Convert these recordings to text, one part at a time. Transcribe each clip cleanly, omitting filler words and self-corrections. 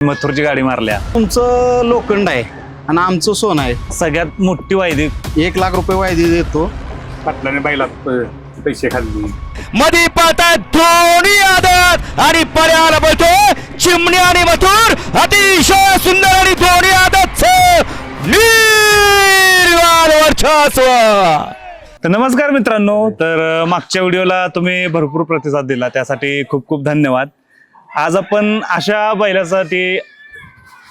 मथुरची गाडी मारल्या. तुमचं लोखंड आहे आणि आमचं सोनं आहे. सगळ्यात मोठी वायदी 1 लाख रुपये वायदे देतो. पाटलाने बैलात पैसे खाल्ले. मध्ये पाहतात दोन्ही आदत आणि पर्याला बोलतो चिमणी आणि मथुर अतिशय सुंदर आणि दोन्ही आदत निर्वाण वर्चस्व. तर नमस्कार मित्रांनो. तर मागच्या व्हिडिओला तुम्ही भरपूर प्रतिसाद दिला, त्यासाठी खूप खूप धन्यवाद. आज आपण अशा बैलासाठी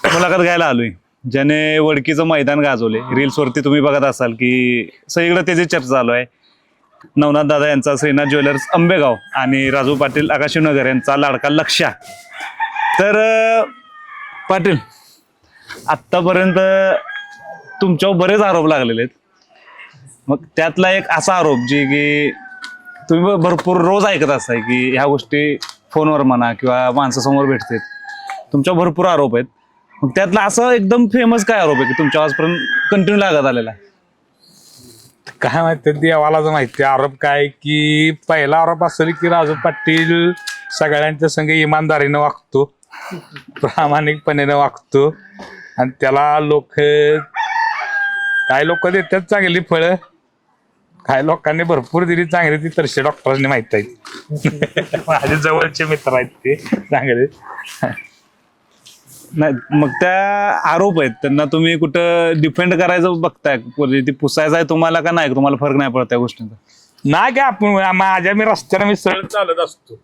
मुलाखत घ्यायला आलोय ज्याने वडकीचं मैदान गाजवले. रील्सवरती तुम्ही बघत असाल की सगळीकडे त्याची चर्चा चालू आहे. नवनाथ दादा यांचा श्रीनाथ ज्वेलर्स आंबेगाव आणि राजू पाटील आकाशीनगर यांचा लाडका लक्ष्या. तर पाटील, आत्तापर्यंत तुमच्यावर बरेच आरोप लागलेले आहेत. मग त्यातला एक असा आरोप जी की तुम्ही भरपूर रोज ऐकत असाय की ह्या गोष्टी फोनवर म्हणा किंवा माणसासमोर भेटतात, तुमच्यावर भरपूर आरोप आहेत. मग त्यातला असं एकदम फेमस काय आरोप आहे की तुमच्या आजपर्यंत कंटिन्यू लागत आलेला आहे? काय माहिती देवालाच माहिती. आरोप काय की पहिला आरोप असेल की राजू पाटील सगळ्यांच्या संग इमानदारीनं वागतो, प्रामाणिकपणेनं वागतो आणि त्याला काय लोक देतात चांगली फळं, काही लोकांनी भरपूर दिली चांगली, ती तरशे डॉक्टरांनी माहित आहे. माझे जवळचे मित्र आहेत ते चांगले. नाही, मग त्या आरोप आहेत त्यांना तुम्ही कुठं डिफेंड करायचं बघताय, ती पुसायचं आहे तुम्हाला का नाही? तुम्हाला फरक नाही पडत त्या गोष्टींचा? नाही काय आपण मी रस्त्याने मी सरळ चालत असतो.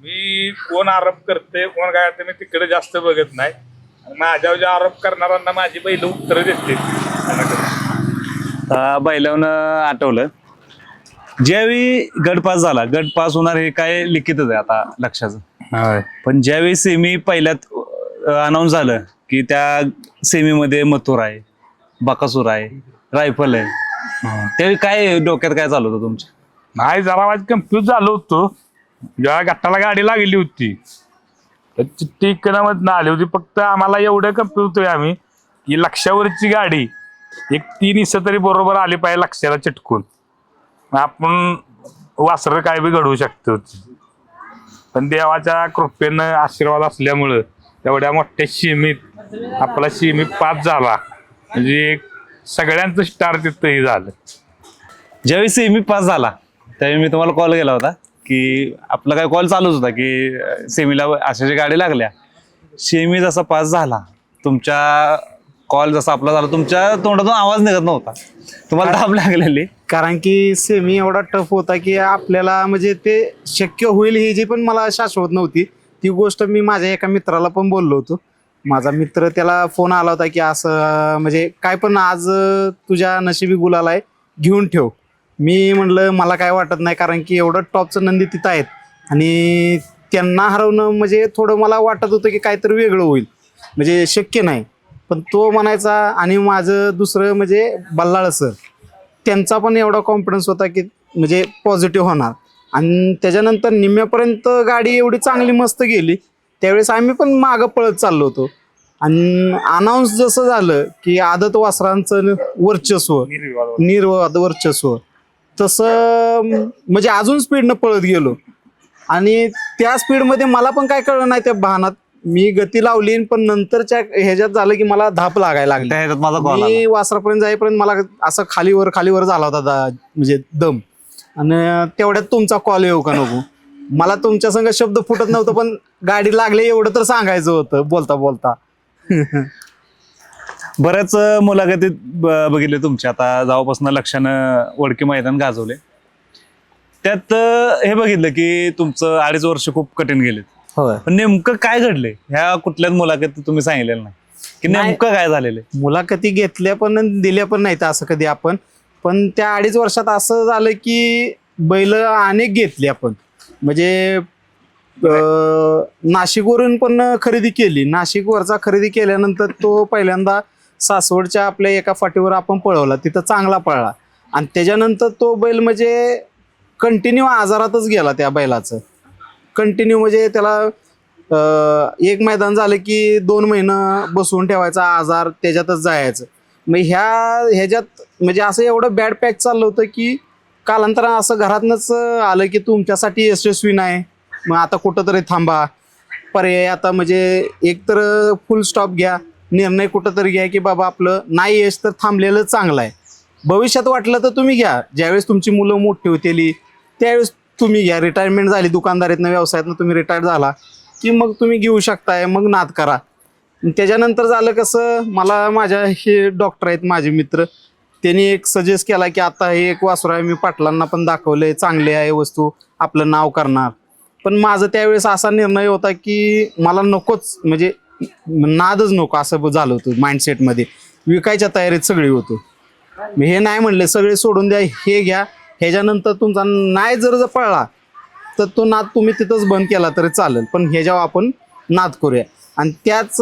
मी कोण आरोप करते कोण काय करते मी तिकडे जास्त बघत नाही. माझ्यावर जे आरोप करणाऱ्यांना माझी बैल उत्तर देते. बैलावून आठवलं, ज्यावेळी गट पास झाला, गट पास होणार हे काय लिखितच आहे आता लक्षाचं. पण ज्यावेळी सेमी पहिल्यात अनाऊन्स झालं की त्या सेमीमध्ये मथुर आहे, बकासूर आहे, रायफल आहे, त्यावेळी काय डोक्यात काय चालू होतं तुमच्या? नाही, जरा माझं कन्फ्यूज झालो होतो. जेव्हा गटाला गाडी लागली होती चिठ्ठी इकडं आली होती. फक्त आम्हाला एवढं कन्फ्यूज होतोय आम्ही की लक्षावरची गाडी एक 3 हिस्सा तरी बरोबर आली पाहिजे लक्षाला चिटकून. आपण वासर काय बी घडवू शकतो. पण देवाच्या कृपेनं आशीर्वाद असल्यामुळं एवढ्या मोठ्या सीमीत आपला सीमी पास झाला, म्हणजे सगळ्यांचं स्टार तिथंही झालं. ज्यावेळी सेमी पास झाला त्यावेळी मी तुम्हाला कॉल केला होता की आपला काय कॉल चालूच होता की सेमीला अशा गाडी लागल्या. सेमी जसा पास झाला, तुमच्या कॉल जसा आपला झाला, तुमच्या तोंडातून आवाज निघत नव्हता, तुम्हाला दाब लागलेली. कारण की सेमी एवढा टफ होता की आपल्याला म्हणजे ते शक्य होईल ही जी पण मला शाश्वत नव्हती. ती गोष्ट मी माझ्या एका मित्राला पण बोललो होतो. माझा मित्र, त्याला फोन आला होता की असं म्हणजे काय पण आज तुझ्या नशिबी गुलाल आहे, घेऊन ठेव. मी म्हणलं मला काय वाटत नाही, कारण की एवढं टॉपचं नंदी तिथं आहेत आणि त्यांना हरवणं म्हणजे थोडं मला वाटत होतं की काहीतरी वेगळं होईल, म्हणजे शक्य नाही. पण तो म्हणायचा आणि माझं दुसरं म्हणजे बल्लाळ सर, त्यांचा पण एवढा कॉन्फिडन्स होता की म्हणजे पॉझिटिव्ह होणार. आणि त्याच्यानंतर निम्म्यापर्यंत गाडी एवढी चांगली मस्त गेली. त्यावेळेस आम्ही पण मागं पळत चाललो होतो. आणि अनाऊन्स जसं झालं की आदत वासरांचं वर्चस्व, निर्वाद वर्चस्व, तसं म्हणजे अजून स्पीडनं पळत गेलो. आणि त्या स्पीडमध्ये मला पण काय कळलं नाही त्या वाहनात. मी गती लावली पण नंतरच्या ह्याच्यात झालं की मला धाप लागायला लागली. माझा कॉल मी वासरापर्यंत जाईपर्यंत मला असं खालीवर झाला होता म्हणजे दम. आणि तेवढ्यात तुमचा कॉल येऊ का नको. मला तुमच्या संग शब्द फुटत नव्हतं, पण गाडी लागली एवढं तर सांगायचं होतं बोलता बोलता. बऱ्याच मुलाखतीत बघितले तुमच्या, आता जेव्हापासून लक्षानं वडकी मैदान गाजवले, त्यात हे बघितलं की तुमचं 2.5 वर्ष खूप कठीण गेलेत. पण नेमकं काय घडलंय ह्या कुठल्याच मुलाखतीत तुम्ही सांगितलेलं नाही की नेमकं काय झालेलं? मुलाखती घेतल्या पण दिल्या पण नाहीत असं कधी आपण. पण त्या 2.5 वर्षात असं झालं की बैल अनेक घेतली आपण, म्हणजे नाशिकवरून पण खरेदी केली. नाशिकवरचा खरेदी केल्यानंतर तो पहिल्यांदा सासवडच्या आपल्या एका फाटीवर आपण पळवला, तिथं चांगला पळला. आणि त्याच्यानंतर तो बैल म्हणजे कंटिन्यू आजारातच गेला. त्या बैलाचं कंटिन्यू म्हणजे त्याला एक मैदान झालं की 2 महिने बसवून ठेवायचा आजार, त्याच्यातच जायचं. मग ह्याच्यात म्हणजे असं एवढं बॅड पॅच चाललं होतं की कालांतरानं असं घरातनंच आलं की तुमच्यासाठी यशस्वी नाही, मग आता कुठंतरी थांबा. पर्याय आता म्हणजे एक तर फुल स्टॉप घ्या, निर्णय कुठं तरी घ्या की बाबा आपलं नाही यश तर थांबलेलं चांगलं आहे. भविष्यात वाटलं तर तुम्ही घ्या, ज्यावेळेस तुमची मुलं मोठी होतेली त्यावेळेस तुम्ही घ्या. रिटायरमेंट झाली दुकानदारीतनं व्यवसायातनं तुम्ही रिटायर झाला की मग तुम्ही घेऊ शकताय, मग नाद करा. त्याच्यानंतर झालं कसं, मला माझ्या हे डॉक्टर आहेत माझे मित्र, त्यांनी एक सजेस्ट केला की आता हे एक वासरू आहे, मी पाटलांना पण दाखवलंय चांगले आहे वस्तू, आपलं नाव करणार. पण माझं त्यावेळेस असा निर्णय होता की मला नकोच, म्हणजे नादच नको असं झालं होतं माइंडसेटमध्ये. विकायच्या तयारीत सगळी होतो. मी हे नाही म्हणले सगळे सोडून द्या, हे घ्या, ह्याच्यानंतर तुमचा नाही जर पळला तर तो नाद तुम्ही तिथंच बंद केला तरी चालेल, पण ह्याच्यावर आपण नाद करूया. आणि त्याच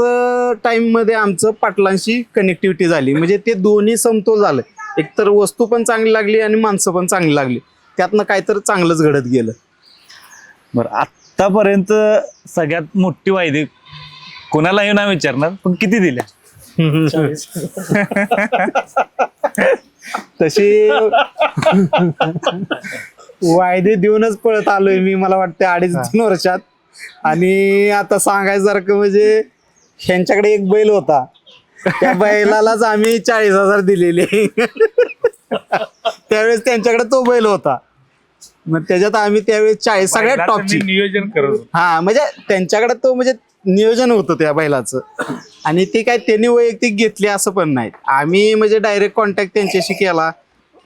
टाईममध्ये आमचं पाटलांशी कनेक्टिव्हिटी झाली, म्हणजे ते दोन्ही समतोल झालं. एकतर वस्तू पण चांगली लागली आणि माणसं पण चांगली लागली, त्यातनं काहीतरी चांगलंच घडत गेलं. बरं, आतापर्यंत सगळ्यात मोठी वायदी कोणालाही नाही विचारणार, पण किती दिल्या? तशी वायदे देऊनच पळत आलोय मी, मला वाटतं 2.5-3 वर्षात. आणि आता सांगायसारखं म्हणजे ह्यांच्याकडे एक बैल होता, त्या बैलालाच आम्ही 40,000 दिलेले. त्यावेळेस त्यांच्याकडे तो बैल होता, मग त्याच्यात आम्ही त्यावेळेस 40 सगळ्यात बैलाचं टॉपची मी नियोजन करत होतो. हा, म्हणजे त्यांच्याकडे तो म्हणजे नियोजन होतं त्या बैलाचं. आणि ते काय त्यांनी वैयक्तिक घेतले असं पण नाही, आम्ही म्हणजे डायरेक्ट कॉन्टॅक्ट त्यांच्याशी केला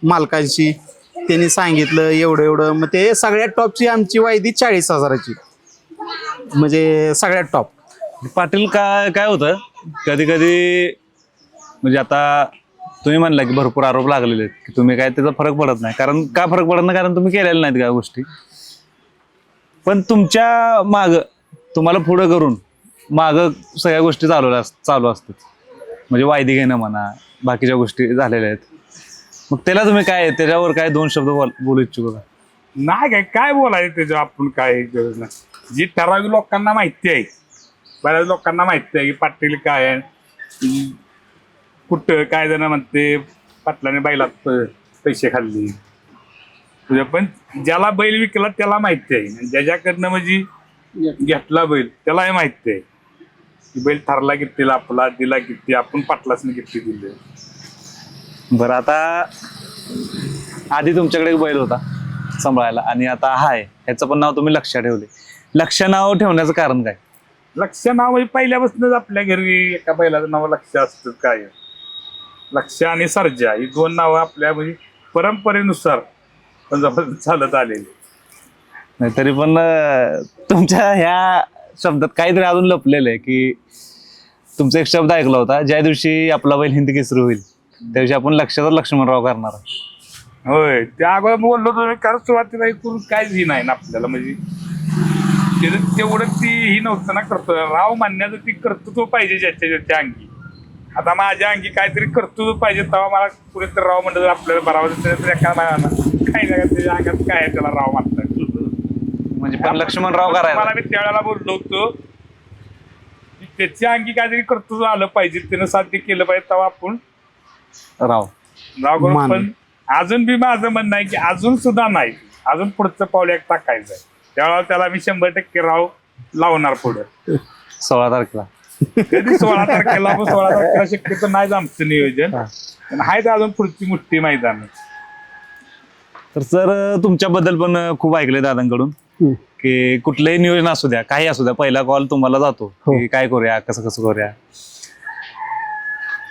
मालकांशी. त्यांनी सांगितलं एवढं एवढं, मग ते सगळ्यात टॉपची आमची वायदी 40,000ची, म्हणजे सगळ्यात टॉप. पाटील काय काय होतं कधी कधी, म्हणजे आता तुम्ही म्हणला की भरपूर आरोप लागलेले आहेत की तुम्ही काय त्याचा फरक पडत नाही. कारण का फरक पडत नाही? कारण तुम्ही केलेल्या नाहीत काय गोष्टी. पण तुमच्या माग तुम्हाला पुढं करून माग सगळ्या गोष्टी चालू असतात, म्हणजे वायदी घेणं म्हणा, बाकीच्या गोष्टी झालेल्या आहेत. मग त्याला तुम्ही काय, त्याच्यावर काय 2 शब्द बोलू इच्छुक का? नाही काय बोलायचं त्याच्यावर, आपण काय गरज नाही. जी ठराविक लोकांना माहिती आहे, बऱ्याच लोकांना माहिती आहे की पाटील काय आहे, कुठं काय जण म्हणते पाटलाने बैलात पैसे खाल्ले तुझ्या, पण ज्याला बैल विकला त्याला माहिती आहे, आणि ज्याच्याकडनं म्हणजे घेतला बैल त्यालाही माहिती आहे की बैल ठरला कितीला, आपला दिला किती, आपण पाटलासने किती दिले. बरं, आता आधी तुमच्याकडे एक बैल होता सांभाळायला, आणि आता हाय, ह्याचं पण नाव तुम्ही लक्ष ठेवले. लक्ष नाव ठेवण्याचं कारण काय? लक्ष नाव म्हणजे पहिल्यापासूनच आपल्या घरी एका बैलाचं नाव लक्ष असतं. काय लक्ष आणि सर्जा ही 2 नावं आपल्या म्हणजे परंपरेनुसार चालत आलेली. नाही तरी पण तुमच्या ह्या शब्दात काहीतरी अजून लपलेलं आहे की तुमचा एक शब्द ऐकला होता, ज्या दिवशी आपला बैल हिंद केसरी होईल त्या दिवशी आपण लक्षात लक्ष्मणराव करणार. होय, त्या अगोदर बोललो तुम्ही, कारण सुरुवातीला इकडून काहीच ही नाही ना आपल्याला, म्हणजे तेवढं ती ही नव्हतं ना कर्तृत्व. राव मानण्याचं ती कर्तृत्व पाहिजे ज्याच्या अंगी. आता माझ्या अंगी काहीतरी कर्तृत्व पाहिजे, तेव्हा मला कुणीतरी राव म्हणलं आपल्याला बरोबर काही नाही, त्याच्या अंगात काय आहे त्याला राव म्हणतात. म्हणजे पण लक्ष्मणराव करायला मला मी त्यावेळेला बोललो होतो की त्याच्या अंगी काहीतरी कर्तृत्व आलं पाहिजे, त्यानं साध्य केलं पाहिजे, तेव्हा आपण राव राव करू. मान. पण अजून बी माझं म्हणणं आहे की अजून सुद्धा नाही, अजून पुढचं पाऊल एक टाकायचं आहे. त्यावेळेला त्याला मी 100% राव लावणार पुढं 16 तारखेला. कधी 16 तारखेला, पण 16 तारखेला शक्यतो नाही आमचं नियोजन, पण आहे तर अजून पुढची मोठी मैदान. तर सर तुमच्याबद्दल पण खूप ऐकलंय दादांकडून की कुठलंही नियोजन असू द्या, काही असू द्या, पहिला कॉल तुम्हाला जातो की काय करूया, कसं कसं करूया.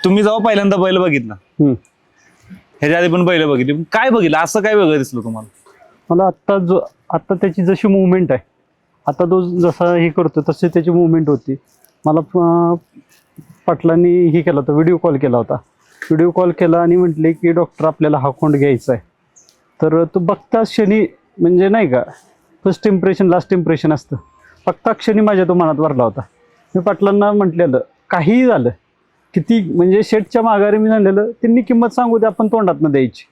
तुम्ही जेव्हा पहिल्यांदा बैल बघितला, ह्याच्या आधी पण बैल बघितली, काय बघितलं, असं काय वेगळं दिसलं तुम्हाला? मला आत्ता त्याची जशी मुवमेंट आहे, आता तो जसा हे करतो तशी त्याची मुवमेंट होती. मला पाटलांनी हे केला होता, व्हिडिओ कॉल केला आणि म्हटले की डॉक्टर आपल्याला हा खोंड घ्यायचा आहे. तर तो बघता क्षणी, म्हणजे नाही का, फर्स्ट इम्प्रेशन लास्ट इम्प्रेशन असतं, बघता क्षणी माझ्या तो मनात भरला होता. मी पाटलांना म्हटलेलं काहीही झालं, किती म्हणजे शेटच्या माघारी मी झालेलं, त्यांनी किंमत सांगू दे, आपण तोंडातनं द्यायची.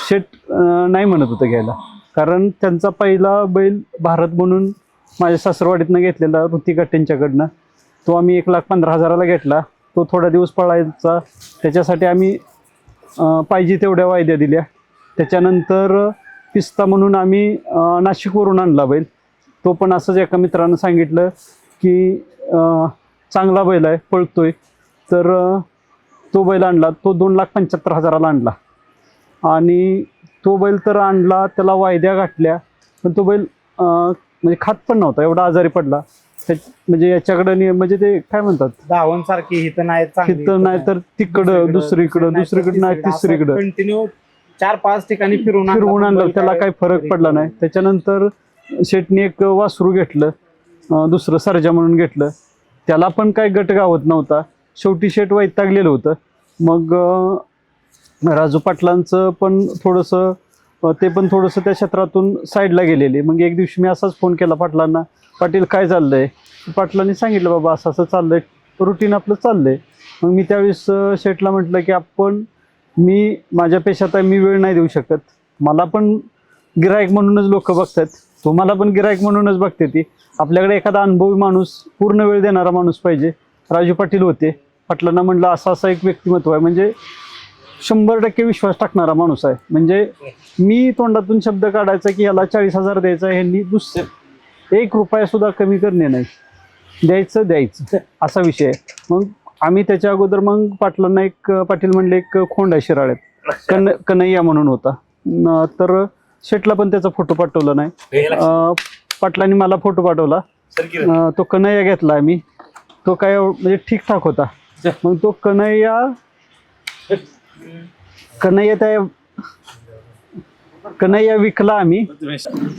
शेट नाही म्हणत होतं घ्यायला, कारण त्यांचा पहिला बैल भारत म्हणून माझ्या सासरवाडीतनं घेतलेला ऋतिका त्यांच्याकडनं, तो आम्ही 1,15,000ला घेतला. तो थोडा दिवस पळायचा, त्याच्यासाठी आम्ही पाहिजे तेवढ्या वायद्या दिल्या. त्याच्यानंतर पिस्ता म्हणून आम्ही नाशिकवरून आणला बैल. तो पण असंच एका मित्रानं सांगितलं की चांगला बैल आहे, पळतोय. तर तो बैल आणला, तो 2,75,000 आणला. आणि तो बैल तर आणला, त्याला वायद्या गाठल्या, पण तो बैल म्हणजे खात पण नव्हता, एवढा आजारी पडला. म्हणजे याच्याकडे म्हणजे ते काय म्हणतात, धावण सारखी हिथं नाही चांगली, तिथं नाही तर तिकडं, दुसरीकडं नाही तिसरीकडं कंटिन्यू 4-5 ठिकाणी फिरवून आणलं. त्याला काही फरक पडला नाही. त्याच्यानंतर शेटने एक वासरू घेतलं, दुसरं सर्जा म्हणून घेतलं. त्याला पण काही गट गावत नव्हता. शेवटी शेट वैतागलेलं होतं. मग राजू पाटलांचं पण थोडंसं ते पण थोडंसं त्या क्षेत्रातून साईडला गेलेले. मग एक दिवशी मी असाच फोन केला पाटलांना, पाटील काय चाललंय? पाटलांनी सांगितलं बाबा असं असं चाललंय, रुटीन आपलं चाललंय. मग मी त्यावेळेस शेटला म्हटलं की मी माझ्या पेशात आहे, मी वेळ नाही देऊ शकत. मला पण गिरायक म्हणूनच लोक बघतात, तुम्हाला पण गिरायक म्हणूनच बघते ती. आपल्याकडे एखादा अनुभवी माणूस, पूर्ण वेळ देणारा माणूस पाहिजे. राजू पाटील होते. पाटलांना म्हटलं असं एक व्यक्तिमत्व आहे, म्हणजे 100% विश्वास टाकणारा माणूस आहे. म्हणजे मी तोंडातून शब्द काढायचा की याला 40,000 द्यायचा, ह्यांनी दुसरं 1 रुपया सुद्धा कमी करणे नाही, द्यायचं असा विषय आहे. मग आम्ही त्याच्या अगोदर मग पाटलांना पाटील म्हणले एक खोंड आहे शिराळ्यात, कन्हैया म्हणून होता. तर शेटला पण त्याचा फोटो पाठवला नाही. पाटलांनी मला फोटो पाठवला. तो कन्हैया घेतला आम्ही. तो काय म्हणजे ठीकठाक होता. मग तो कन्हैया विकला आम्ही.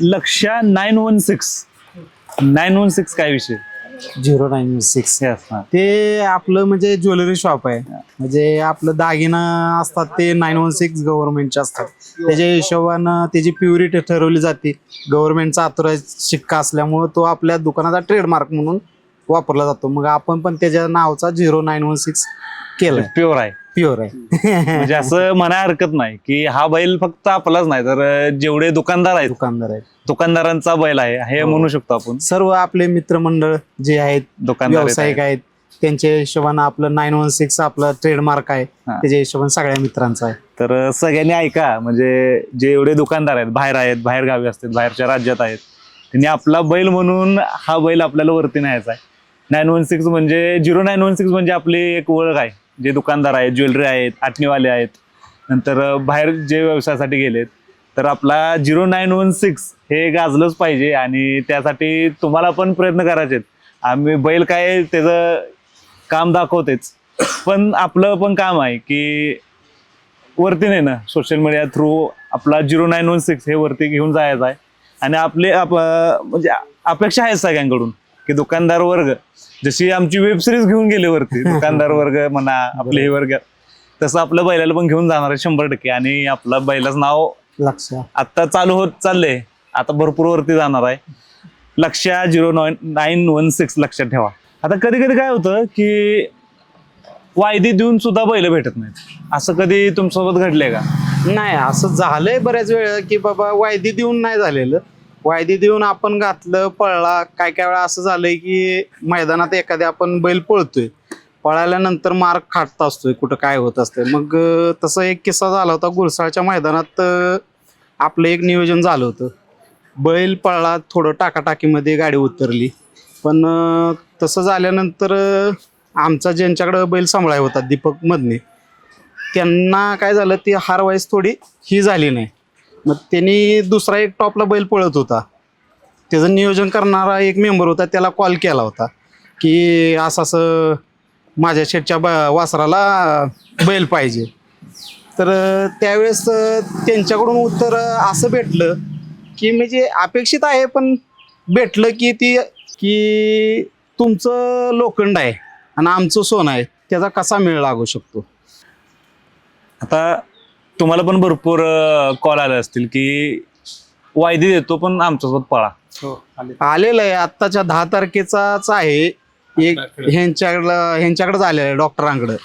लक्ष्या 916 काय विषय? 0916 ते आपलं म्हणजे ज्वेलरी शॉप आहे. म्हणजे आपलं दागिना असतात ते 916 गव्हर्नमेंटचे असतात. त्याच्या हिशोबानं त्याची प्युरिटी ठरवली जाते. गव्हर्नमेंटचा ऑथराइज शिक्का असल्यामुळं तो आपल्या दुकानाचा ट्रेडमार्क म्हणून वापरला जातो. मग आपण पण त्याच्या नावाचा 0916 केलाय. प्युअर आहे. म्हणजे असं म्हणायला हरकत नाही की हा बैल फक्त आपलाच नाही, तर जेवढे दुकानदार आहेत दुकानदारांचा बैल आहे हे म्हणू शकतो आपण. सर्व आपले मित्रमंडळ जे आहेत, दुकानदार व्यावसायिक आहेत, त्यांच्या हिशोबानं आपलं 916 आपलं ट्रेडमार्क आहे. त्याच्या हिशोबाने सगळ्या मित्रांचा आहे. तर सगळ्यांनी ऐका, म्हणजे जे एवढे दुकानदार आहेत, बाहेर गावी असतात, बाहेरच्या राज्यात आहेत, त्यांनी आपला बैल म्हणून हा बैल आपल्याला वरती न्यायचा आहे. 916 म्हणजे 0916 म्हणजे आपली एक ओळख आहे. जे दुकानदार आहेत, ज्वेलरी आहेत, आटणीवाले आहेत, नंतर बाहेर जे व्यवसायासाठी गेलेत, तर आपला 0916 हे गाजलंच पाहिजे. आणि त्यासाठी तुम्हाला पण प्रयत्न करायचे आहेत. आम्ही बैल काय त्याचं काम दाखवतेच, पण आपलं पण काम आहे की वरती नेणं, सोशल मीडिया थ्रू आपला 0916 हे वरती घेऊन जायचं आहे. आणि म्हणजे अपेक्षा आहेत सगळ्यांकडून की दुकानदार वर्ग, जशी आमची वेब सिरीज घेऊन गेले वरती, दुकानदार वर्ग म्हणा, आपले हे वर्ग, तसं आपल्या बैलाला पण घेऊन जाणार आहे 100%. आणि आपला बैलाचं नाव आता चालू होत चाललंय, आता भरपूर वरती जाणार आहे. लक्ष्या 0916 लक्षात ठेवा. आता कधी कधी काय होतं की वायदी देऊन सुद्धा बैल भेटत नाहीत. असं कधी तुमच्यासोबत घडलंय का? नाही, असं झालंय बऱ्याच वेळा की बाबा वायदी देऊन नाही झालेलं. वायदी देऊन आपण घातलं, पळला. काय काय वेळा असं झालंय की मैदानात एखाद्या आपण बैल पळतोय, पळाल्यानंतर मार्क खाटत असतोय, कुठं काय होत असतंय. मग तसं एक किस्सा झाला होता. गुरसाळच्या मैदानात आपलं एक नियोजन झालं होतं. बैल पळला, थोडं टाकाटाकीमध्ये गाडी उतरली. पण तसं झाल्यानंतर आमचा ज्यांच्याकडं बैल सांभाळाय होता, दीपक मदने, त्यांना काय झालं, ती हारवाईस थोडी ही झाली नाही. मग त्यांनी दुसरा एक टॉपला बैल पळत होता, त्याचं नियोजन करणारा एक मेंबर होता, त्याला कॉल केला होता की असं माझ्या शेटच्या वासराला बैल पाहिजे. तर त्यावेळेस त्यांच्याकडून उत्तर असं भेटलं की म्हणजे अपेक्षित आहे पण भेटलं की तुमचं लोखंड आहे आणि आमचं सोनं आहे, त्याचा कसा मेळ लागू शकतो. आता तुम्हाला पण भरपूर कॉल आले असतील की वायदी देतो पण आमच्यासोबत पळा. आलेलं आहे. आत्ताच्या 10 तारखेचाच आहे. एक ह्यांच्याकडे आलेलं आहे, डॉक्टरांकडे.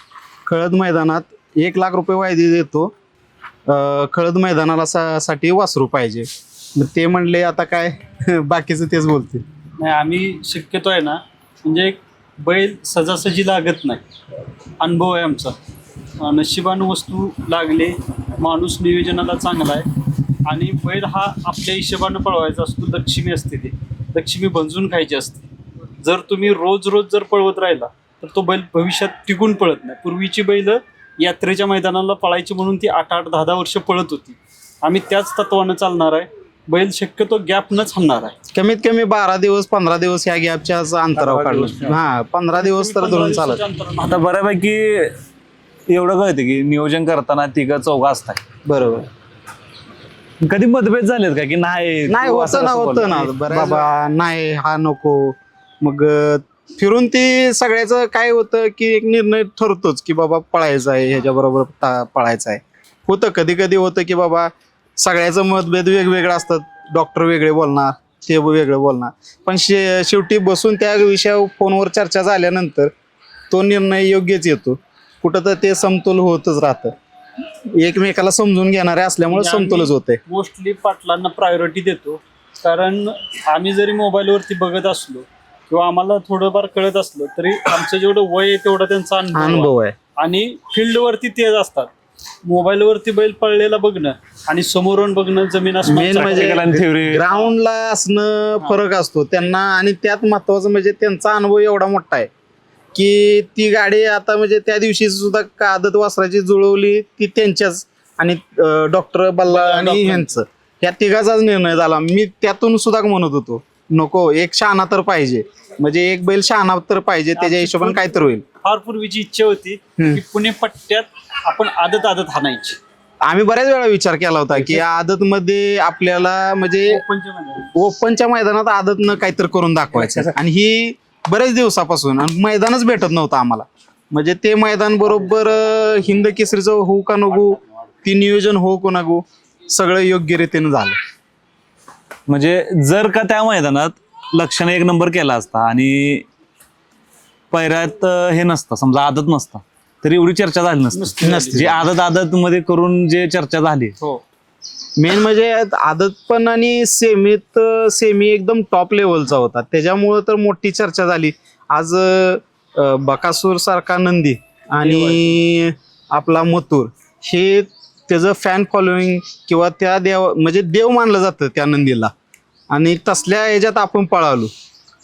खळद मैदानात 1 लाख रुपये वायदी देतो, खळद मैदानाला साठी वासरू पाहिजे. मग ते म्हणले आता काय बाकीचं तेच बोलतील. नाही, आम्ही शक्यतो आहे ना, म्हणजे बैल सजासजी लागत नाही. अनुभव आहे आमचा. नशिबानं वस्तू लागले, माणूस नियोजनाला चांगला आहे आणि बैल हा आपल्या हिशोबानं पळवायचा असतो. लक्ष्मी असते, ती लक्ष्मी भंजून खायची असते. जर तुम्ही रोज रोज जर पळवत राहिला तर तो बैल भविष्यात टिकून पळत नाही. पूर्वीची बैल यात्रेच्या मैदानाला पळायची म्हणून ती 8-8, 10-10 वर्ष पळत होती. आम्ही त्याच तत्वानं चालणार आहे. बैल शक्यतो गॅपनच हाणणार आहे. कमीत कमी 12 दिवस 15 दिवस या गॅपच्या अंतरावर काढलं. हा 15 दिवस तर धरून चालत. आता बऱ्यापैकी एवढं कळतं की नियोजन करताना तिघं चौघा असतात. बरोबर. कधी मतभेद झालेत का की नाही नाही तू होतं असं ना कसं होतं ना बोलला? बाबा नाही हा नको. मग फिरून ती सगळ्याचं काय होतं की एक निर्णय ठरतोच की बाबा पळायचं आहे ह्याच्याबरोबर पळायचं आहे. होतं कधी कधी होतं की बाबा सगळ्याचं मतभेद वेगवेगळं असतात. डॉक्टर वेगळे बोलणार ते वेगळं बोलणार पण शेवटी बसून त्या विषयावर फोनवर चर्चा झाल्यानंतर तो निर्णय योग्यच येतो. कुठं तर ते समतोल होतच राहतं. एकमेकाला समजून घेणारे असल्यामुळे समतोलच होते. मोस्टली पाटलांना प्रायोरिटी देतो. कारण आम्ही जरी मोबाईलवरती बघत असलो किंवा आम्हाला थोडंफार कळत असलं तरी आमचं जेवढं वय आहे तेवढा त्यांचा अनुभव आहे. आणि फील्डवरती तेच असतात. मोबाईलवरती बैल पळलेला बघणं आणि समोरून बघणं जमीन मेन म्हणजे theory. ग्राउंडला असणं फरक असतो त्यांना. आणि त्यात महत्वाचं म्हणजे त्यांचा अनुभव एवढा मोठा आहे की ती गाडी आता म्हणजे त्या दिवशी सुद्धा आदत वासराची जुळवली ती त्यांच्याच आणि डॉक्टर बल्ला आणि ह्यांचं ह्या तिघाचाच निर्णय झाला. मी त्यातून सुद्धा म्हणत होतो नको एक शहाणा तर पाहिजे म्हणजे एक बैल शहाणा तर पाहिजे त्याच्या हिशोबाने काय तर होईल. फार पूर्वीची इच्छा होती की पुणे पट्ट्यात आपण आदत हाणायची. आम्ही बऱ्याच वेळा विचार केला होता की आदत मध्ये आपल्याला म्हणजे ओपनच्या मैदानात आदत न काहीतरी करून दाखवायचं. आणि ही बरेच दिवसापासून आणि मैदानच भेटत नव्हतं आम्हाला. म्हणजे ते मैदान बरोबर हिंद केसरीचं होऊ का नको ती नियोजन हो को नको सगळं योग्य रीतीने झालं. म्हणजे जर का त्या मैदानात लक्षाने एक नंबर केला असता आणि पैऱ्यात हे नसतं समजा आदत नसता तरी एवढी चर्चा झाली नसती. जी आदत मध्ये करून जे चर्चा झाली. हो मेन म्हणजे आदत पण आणि सेमी एकदम टॉप लेवलचा होता त्याच्यामुळं तर मोठी चर्चा झाली. आज बकासूर सारखा नंदी आणि आपला मथुर हे त्याचं फॅन फॉलोईंग किंवा त्या देव म्हणजे देव मानलं जातं त्या नंदीला. आणि तसल्या ह्याच्यात आपण पळालो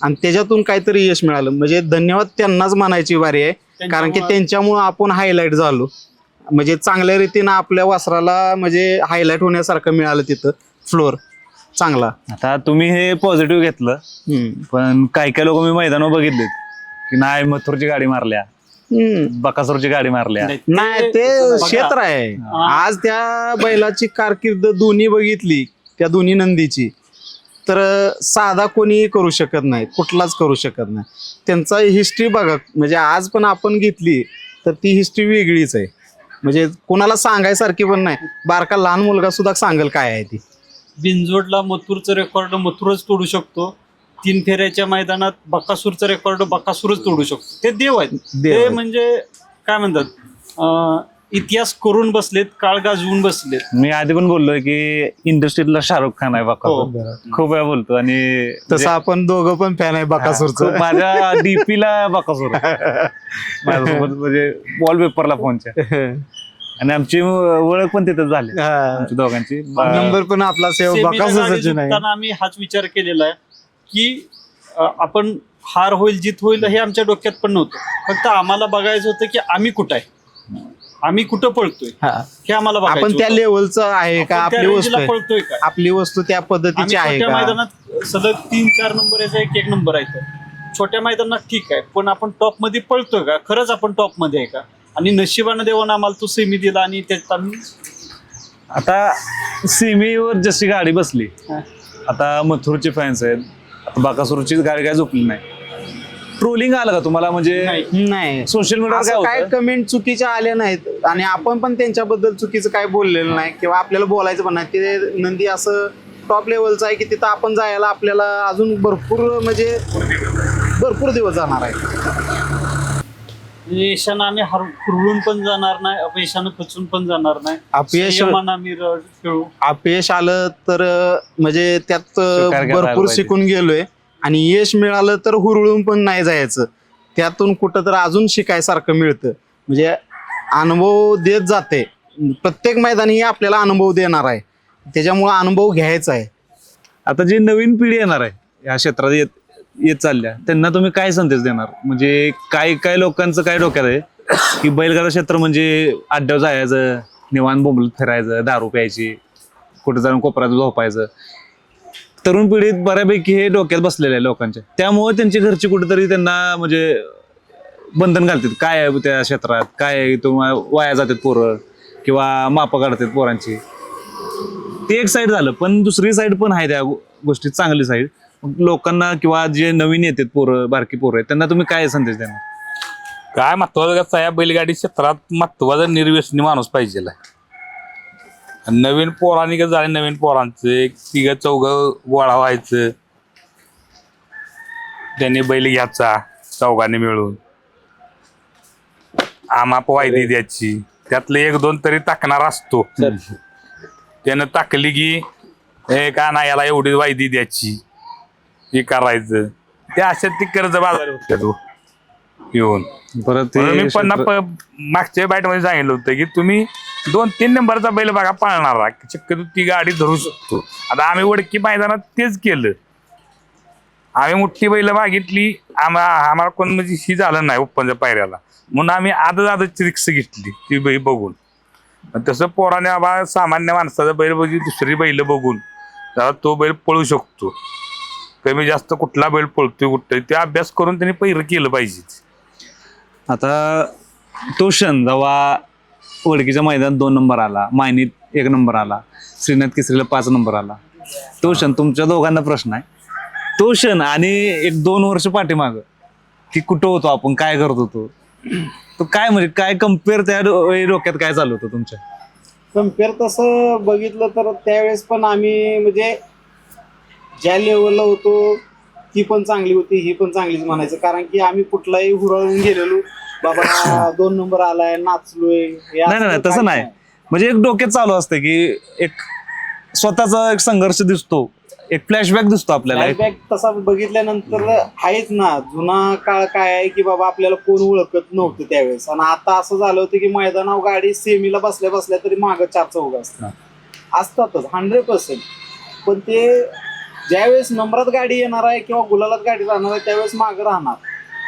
आणि त्याच्यातून काहीतरी यश मिळालं म्हणजे धन्यवाद त्यांनाच म्हणायची बारी आहे. कारण की त्यांच्यामुळं आपण हायलाईट झालो. म्हणजे चांगल्या रीतीनं आपल्या वासराला म्हणजे हायलाईट होण्यासारखं मिळालं तिथं फ्लोर चांगला. आता तुम्ही हे पॉझिटिव्ह घेतलं पण काही लोक मी मैदानावर बघितले की नाही मथुरची गाडी मारल्या बकासूरची गाडी मारल्या. नाही ते क्षेत्र आहे. आज त्या बैलाची कारकीर्द दोन्ही बघितली त्या दोन्ही नंदीची तर साधा कोणीही करू शकत नाही कुठलाच करू शकत नाही. त्यांचा हिस्ट्री बघा म्हणजे आज पण आपण घेतली तर ती हिस्ट्री वेगळीच आहे. म्हणजे कोणाला सांगायसारखी पण नाही. बारका लहान मुलगा सुद्धा सांगेल काय आहे ती. बिनजोडला मथुरचं रेकॉर्ड मथुरच तोडू शकतो. 3 फेऱ्याच्या मैदानात बकासूरचं रेकॉर्ड बकासूरच तोडू शकतो. ते देव आहेत. ते म्हणजे काय म्हणतात इतिहास करून बसलेत काळ गाजवून बसलेत. मी आधी पण बोललोय की इंडस्ट्रीतला शाहरुख खान आहे बकासूर. खूप वेळा बोलतो आणि तसं आपण दोघं पण फॅन आहे बकासूरचं. माझ्या डीपीला बकासूर माझ्यासोबत म्हणजे वॉलपेपरला फोनच्या. आणि आमची ओळख पण तिथेच झाली आमच्या दोघांची. नंबर पण आपला सेव बकासूरचा नाही. आम्ही हाच विचार केलेला आहे की आपण हार होईल जीत होईल हे आमच्या डोक्यात पण नव्हतं. फक्त आम्हाला बघायचं होतं की आम्ही कुठं आहे आम्ही कुठं पळतोय हे आम्हाला बघायचं आपण त्या होतं. लेवलचं आहे का आपण त्या आपली वस्तू रेंजला आहे? पळतोय का आपली वस्तू त्या पद्धतीची आहे छोट्या का? मैदानात सलग 3-4 नंबर याचा एक नंबर आहे. छोट्या मैदानात ठीक आहे पण आपण टॉप मध्ये पळतोय का खरंच आपण टॉप मध्ये आहे का. आणि नशिबानं देवानं आम्हाला तो सेमी दिला आणि त्यात आम्ही आता सीमेवर जशी गाडी बसली आता मथुरचे फॅन्स आहेत. आता बकासूरची गाडी काय झोपली नाही. ट्रोलिंग आलं का तुम्हाला म्हणजे नाही सोशल मीडियावर असं काय काय होतं? कमेंट चुकीच्या आल्या नाहीत आणि आपण पण त्यांच्याबद्दल चुकीचं काय बोललेलं नाही किंवा आपल्याला बोलायचं पण नाही. ते नंदी असं टॉप लेवलचं आहे की तिथं आपण जायला आपल्याला अजून भरपूर दिवस जाणार आहे. यशानं आम्ही हुरळून पण जाणार नाही अपयशानं खचून पण जाणार नाही. संयमानं आम्ही खेळू. अपयश आलं तर म्हणजे त्यात स्वीकार करायला भरपूर पाहिजे. शिकून गेलोय आणि यश मिळालं तर हुरळून पण नाही जायचं. त्यातून कुठं तर अजून शिकायसारखं मिळतं. म्हणजे अनुभव देत जाते. प्रत्येक मैदानी आपल्याला अनुभव देणार आहे त्याच्यामुळे अनुभव घ्यायचा आहे. आता जी नवीन पिढी येणार आहे या क्षेत्रात येत चालल्या त्यांना तुम्ही काय संदेश देणार? म्हणजे काय काय लोकांचं काय डोक्यात आहे की बैलगाडा क्षेत्र म्हणजे अड्ड्यावर जायचं, निवांत बोंबलत फिरायचं, दारू प्यायची, कुठे जाऊन कोपऱ्यात झोपायचं. तरुण पिढीत बऱ्यापैकी हे डोक्यात बसलेलं आहे लोकांच्या. त्यामुळे त्यांची घरची कुठेतरी त्यांना म्हणजे बंधन घालतात. काय आहे त्या क्षेत्रात, काय आहे, तुम्हाला वाया जातात पोरं किंवा मापं काढतात पोरांची. ते एक साईड झालं, पण दुसरी साईड पण आहे त्या गोष्टीत, चांगली साईड. लोकांना किंवा जे नवीन येतात पोरं, बारकी पोरं आहेत, त्यांना तुम्ही काय संदेश देणार? काय महत्वाचं कसं आहे, बैलगाडी क्षेत्रात महत्वाचा निर्व्यसनी माणूस पाहिजे. नवीन पोरांनी कसं झालं, नवीन पोरांचं एक 3-4 गोळा व्हायचं, त्यांनी बैल घ्यायचा 4 मिळून, आमाप वायदी द्यायची, त्यातलं 1-2 तरी टाकणार असतो. त्यानं टाकली की का नाही याला एवढी वायदी द्यायची, हे करायचं. ते अशा ती कर्ज बाजार होते तो येऊन. परत मी पण मागच्या बाईट मध्ये सांगितलं होतं की तुम्ही 2-3 नंबरचा बैल बघा पाळणारा, शक्यतो ती गाडी धरू शकतो. आता आम्ही वडकी मैदानात तेच केलं. आम्ही मोठी बैल मागितली, आम्हाला कोण म्हणजे ही झालं नाही ओपनच्या पायऱ्याला, म्हणून आम्ही आदतची रिक्स घेतली ती बैल बघून. तसं पोराने आबा सामान्य माणसाचा बैल बघून दुसरी बैल बघून जरा तो बैल पळू शकतो, कमी जास्त कुठला बैल पळतोय कुठं, ते अभ्यास करून त्यांनी पहिरं केलं पाहिजे. आता तो क्षण जेव्हा वडकीच्या मैदानात 2 नंबर आला, मायनीत 1 नंबर आला, श्रीनाथ केसरीला 5 नंबर आला, तो क्षण तुमच्या दोघांना प्रश्न आहे. तो क्षण आणि 1-2 वर्ष पाठीमाग की कुठं होतो आपण, काय करत होतो, तो काय म्हणजे काय कम्पेअर त्या डोक्यात काय चालू होतं तुमच्या? कम्पेअर तसं बघितलं तर त्यावेळेस पण आम्ही म्हणजे ज्या लेवलला होतो ती पण चांगली होती, ही पण चांगलीच म्हणायचं. कारण की आम्ही कुठलाही हुरळून गेलेलो, बाबा 2 नंबर आलाय, नाचलोय, नाही तसं नाही. म्हणजे एक डोक्यात चालू असतं की एक स्वतःचा एक संघर्ष दिसतो, एक फ्लॅशबॅक दिसतो आपल्याला. फ्लॅशबॅक तसा बघितल्यानंतर आहेच ना. जुना काळ काय आहे की बाबा आपल्याला कोण ओळखत नव्हतं त्यावेळेस, आणि आता असं झालं होतं की मैदानावर गाडी सेमीला बसल्या बसल्या तरी मागं 4 चौघ असतातच 100%. पण ते ज्यावेळेस नंबरात गाडी येणार आहे किंवा गुलालात गाडी राहणार आहे त्यावेळेस मागं राहणार.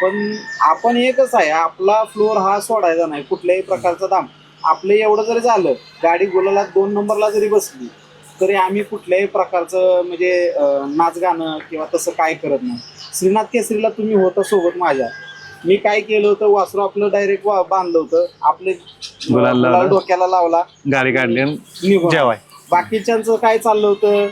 पण आपण एकच आहे, आपला फ्लोअर हा सोडायचा नाही कुठल्याही प्रकारचा दाम. आपलं एवढं जरी झालं, गाडी गुलालात 2 नंबरला जरी बसली तरी आम्ही कुठल्याही प्रकारचं म्हणजे नाच गाणं किंवा तसं काय करत नाही. श्रीनाथ केसरीला तुम्ही होता सोबत माझ्या, मी काय केलं होतं, वासरू आपलं डायरेक्ट बांधलं होतं, आपले गुलाल डोक्याला लावला, गाडी काढली आणि निघून. जेवाय. बाकीच्यांचं काय चाललं होतं,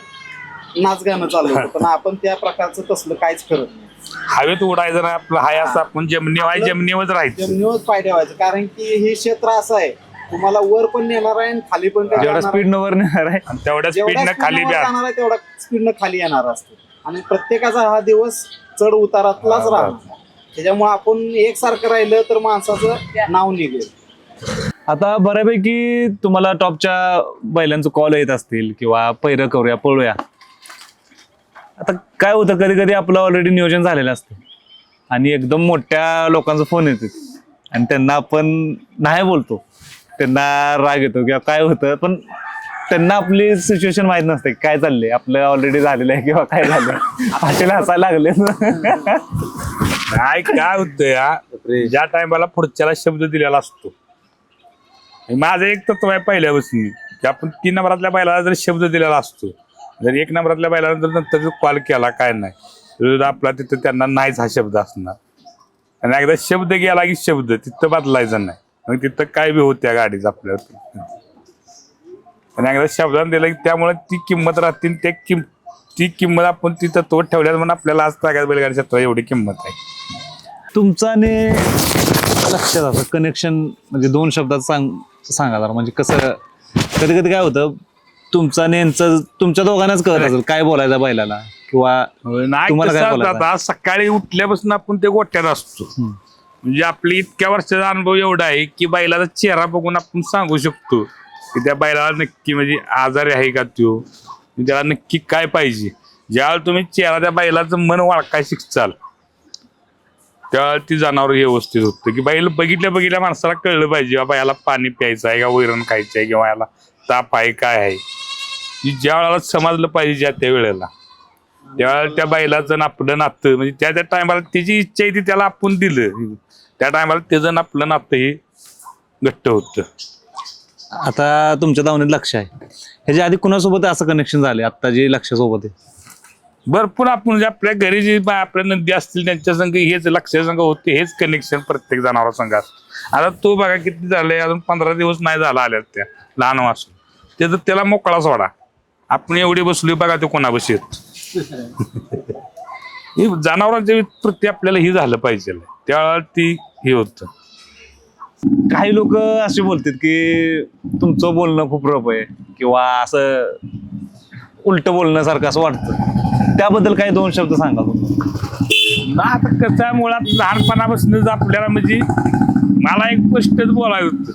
नाच गाणं चाललं होतं, पण आपण त्या प्रकारचं तसलं काहीच करत नाही. हवेत उडायचं नाही आपलं, हाय असं आपण जमिनीवरच राहायचं, जमिनीवरच पाय ठेवायचं. कारण की हे क्षेत्र असं आहे, तुम्हाला वर पण नेणार आहे आणि खाली पण जेवढा स्पीड वर नेणार आहे आणि तेवढ्या स्पीडनं खाली बी जाणार आहे तेवढा स्पीडनं खाली येणार असतो. आणि प्रत्येकाचा हा दिवस चढ उतारातलाच राहणार. त्याच्यामुळे आपण एकसारखं राहिलं तर माणसाचं नाव निघेल. आता बऱ्यापैकी तुम्हाला टॉपच्या बैलांचं कॉल येत असतील किंवा पैरं करूया, पळूया. आता काय होतं, कधी कधी आपलं ऑलरेडी नियोजन झालेलं असतं आणि एकदम मोठ्या लोकांचा फोन येतो आणि त्यांना आपण नाही बोलतो, त्यांना राग येतो किंवा काय होतं, पण त्यांना आपली सिच्युएशन माहित नसते काय चाललंय, आपलं ऑलरेडी झालेलं आहे किंवा काय झालं, फाशीला हसायला लागले. काय होतं या, ज्या टायमाला पुढच्याला शब्द दिलेला असतो, माझं एक तत्व आहे पहिल्यापासून की आपण 3 नंबरातल्या बैलाला जर शब्द दिलेला असतो, जर 1 नंबरातल्या बैलाला जर नंतर कॉल केला काय नाही तर आपला तिथं त्यांना नाहीच हा शब्द असणार. आणि एकदा शब्द गेला की शब्द तिथं बदलायचा नाही, मग तिथं काय बी होत त्या गाडीच आपल्याला. आणि एकदा शब्दाने दिलं की त्यामुळे ती किंमत राहते, ती किंमत आपण ती तत्व ठेवल्यास म्हणून आपल्याला आज तागायत बैलगाडी क्षेत्रात एवढी किंमत आहे. तुमचं आणि लक्षात असं कनेक्शन म्हणजे 2 शब्दात सांगा जरा, म्हणजे कसं कधी कधी काय होतं तुमचं आणि यांचं तुमच्या दोघांनाच कळत असेल काय बोलायचं बैलाला किंवा तुम्हाला काय बोलायचं. आता सकाळी उठल्यापासून आपण ते गोट्यात असतो, म्हणजे आपली इतक्या वर्षाचा अनुभव एवढा आहे की बैलाचा चेहरा बघून आपण सांगू शकतो की त्या बैलाला नक्की म्हणजे आजारी आहे का तो, त्याला नक्की काय पाहिजे. ज्यावेळेला तुम्ही चेहरा त्या बैलाचं मन वाळकाय शिकचाल त्यावेळेला ती जनावर व्यवस्थित होतं की बैल बघितल्या माणसाला कळलं पाहिजे बाबा याला पाणी प्यायचं आहे का वैरण खायचं आहे किंवा याला ताप आहे काय आहे, ज्या वेळेला समजलं पाहिजे ज्या त्या वेळेला. त्यावेळेला त्या बैलाचं आणि आपलं नातं म्हणजे त्या टायमाला त्याची इच्छा आहे ती त्याला आपण दिलं, त्या टायमाला त्याचं आणि आपलं नातं हे घट्ट होतं. आता तुमच्या दावणीत लक्ष आहे, ह्याच्या आधी कुणासोबत असं कनेक्शन झाले आता जे लक्षासोबत आहे? भरपूर आपण जे आपल्या घरी जे आपल्या नदी असतील त्यांच्या संघ हेच लक्ष्या संघ होते, हेच कनेक्शन प्रत्येक जनावर संघ असतं. आता तो बघा किती झाले, अजून 15 दिवस नाही झाला आल्यात त्या लहान वासून, त्याचं त्याला मोकळा सोडा. आपण एवढी बसली बघा ते कोणा बसत जनावरांच्या प्रती आपल्याला हे झालं पाहिजे, त्यावेळेला ती हे होतं. काही लोक असे बोलतात की तुमचं बोलणं खूप रफ आहे किंवा असं उलट बोलण्यासारखं असं वाटतं, त्याबद्दल काही 2 शब्द सांगा तुम्ही. ना आता कसं आहे, मुळात लहानपणापासूनच आपल्याला म्हणजे मला एक स्पष्टच बोलायचं होतं,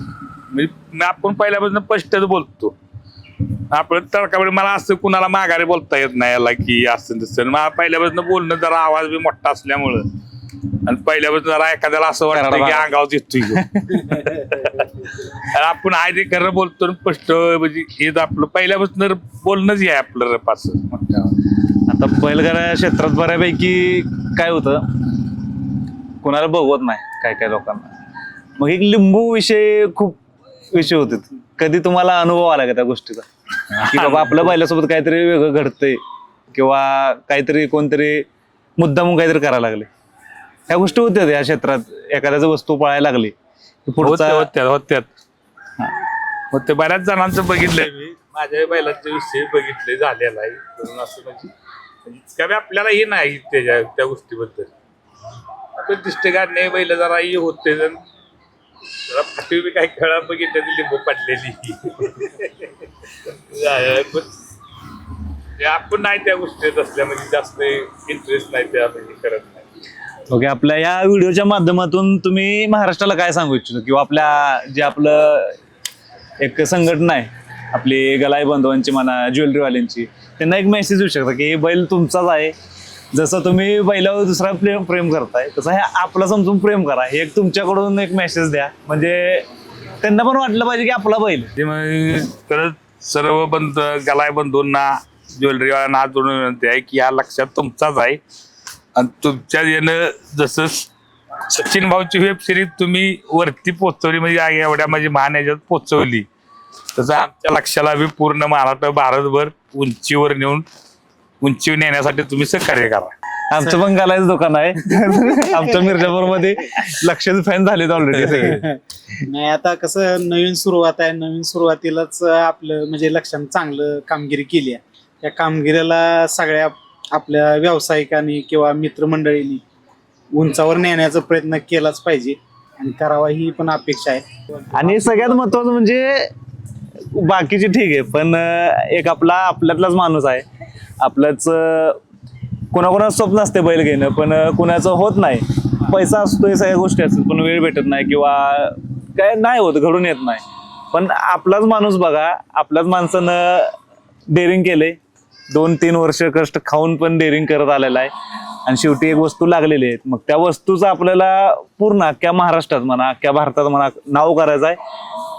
म्हणजे आपण पहिल्यापासून स्पष्टच बोलतो. आपण तडकावेळी मला असं कुणाला माघारी बोलता येत नाही याला की असं तसं. मला पहिल्यापासून बोलणं जरा आवाज बी मोठा असल्यामुळं आणि पहिल्यापासून जरा एखाद्याला असं वाटतं की अंगावर येतोय आपण आहे ते खरं बोलतो आणि स्पष्ट म्हणजे हे आपलं पहिल्यापासून बोलणंच आहे आपलं रपास. आता बैलगाड्या क्षेत्रात बऱ्यापैकी काय होतं, कोणाला बघवत नाही काय काय लोकांना, मग एक लिंबू विषय खूप विषय होते. कधी तुम्हाला अनुभव आला का त्या गोष्टीचा की बाबा आपल्या बैलासोबत काहीतरी वेगळं घडतंय किंवा काहीतरी कोणतरी मुद्दामून काहीतरी करायला लागले? ह्या गोष्टी होत्या या क्षेत्रात, एखाद्याचं वस्तू पळायला लागली की पुढचा होते बऱ्याच जणांचं बघितलंय मी, माझ्या बैलांच्या विषयी बघितले झालेला आहे. म्हणून असं म्हणजे आपल्याला हे नाही त्या गोष्टीबद्दल आपण दिष्ट काढणे बैल जरा हे होते, जरा फाटी बी काही खेळा बघितलं लिंबू पडलेली आपण नाही त्या गोष्टीत असल्यामध्ये जास्त इंटरेस्ट नाही त्या करत नाही. ओके, आपल्या या व्हिडिओच्या माध्यमातून तुम्ही महाराष्ट्राला काय सांगू इच्छितो किंवा आपल्या जे आपलं एक संघटना आहे आपली गलाई बांधवांची म्हणा, ज्वेलरीवाल्यांची, त्यांना एक मेसेज देऊ शकता की हे बैल तुमचाच आहे, जसं तुम्ही बैलावर दुसरा प्रेम करताय तसं हे आपला समजून प्रेम करा, हे एक तुमच्याकडून एक मेसेज द्या, म्हणजे त्यांना पण वाटलं पाहिजे की आपला बैल. तर सर्व गलाई बंधूंना, ज्वेलरीवाल्यांना हात जोडून विनंती आहे की या लक्षात तुमचाच आहे आणि तुमच्या येणं जसं सचिन भाऊची वेब सिरीज तुम्ही वरती पोहोचवली म्हणजे एवढ्या म्हणजे महान याच्यात पोहोचवली, तसं आमच्या लक्षाला बी पूर्ण महाराष्ट्र भारतभर उंचीवर नेण्यासाठी तुम्ही सहकार्य करा. आमचं पण घालायचं दुकान आहे आमच्या मिर्जापूरमध्ये लक्षाचे फॅन झालेत ऑलरेडी सगळे. नाही आता कसं नवीन सुरुवात आहे, नवीन सुरुवातीलाच आपलं म्हणजे लक्षात चांगलं कामगिरी केली आहे. त्या कामगिरीला सगळ्या आपल्या व्यावसायिकांनी किंवा मित्रमंडळींनी उंचावर नेण्याचा प्रयत्न केलाच पाहिजे आणि करावा ही पण अपेक्षा आहे. आणि सगळ्यात महत्वाचं म्हणजे बाकीचे ठीक आहे, पण एक आपल्यातलाच माणूस आहे, आपलंच कोणाकोणाचं स्वप्न असते बैल घेणं, पण कुणाचं होत नाही. पैसा असतोय, सगळ्या गोष्टी असतात, पण वेळ भेटत नाही किंवा काय नाही होत, घडून येत नाही. पण आपलाच माणूस बघा, आपल्याच माणसानं डेअरिंग केले, 2-3 वर्ष कष्ट खाऊन पण डेअरिंग करत आलेला आहे आणि शेवटी एक वस्तू लागलेली आहे. मग त्या वस्तूचं आपल्याला पूर्ण अख्ख्या महाराष्ट्रात म्हणा, अख्ख्या भारतात म्हणा नाव करायचं आहे,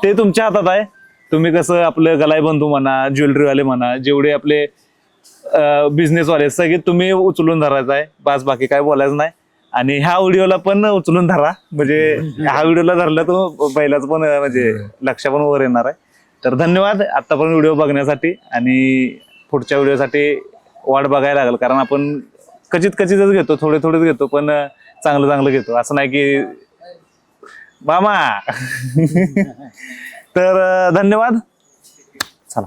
ते तुमच्या हातात आहे. तुम्ही कसं आपलं गलाई बंधू म्हणा, ज्वेलरीवाले म्हणा, जेवढे आपले बिझनेसवाले सगळे तुम्ही उचलून धरायचं आहे, बस बाकी काय बोलायचं नाही. आणि ह्या व्हिडिओला पण उचलून धरा, म्हणजे ह्या व्हिडिओला धरला तो पहिलाच पण म्हणजे लक्ष पण वर येणार आहे. तर धन्यवाद आता पण व्हिडिओ बघण्यासाठी, आणि पुढच्या व्हिडिओसाठी वाट बघायला लागेल, कारण आपण कचितच घेतो, थोडेच घेतो, पण चांगलं घेतो, असं नाही की मामा तर धन्यवाद, चला.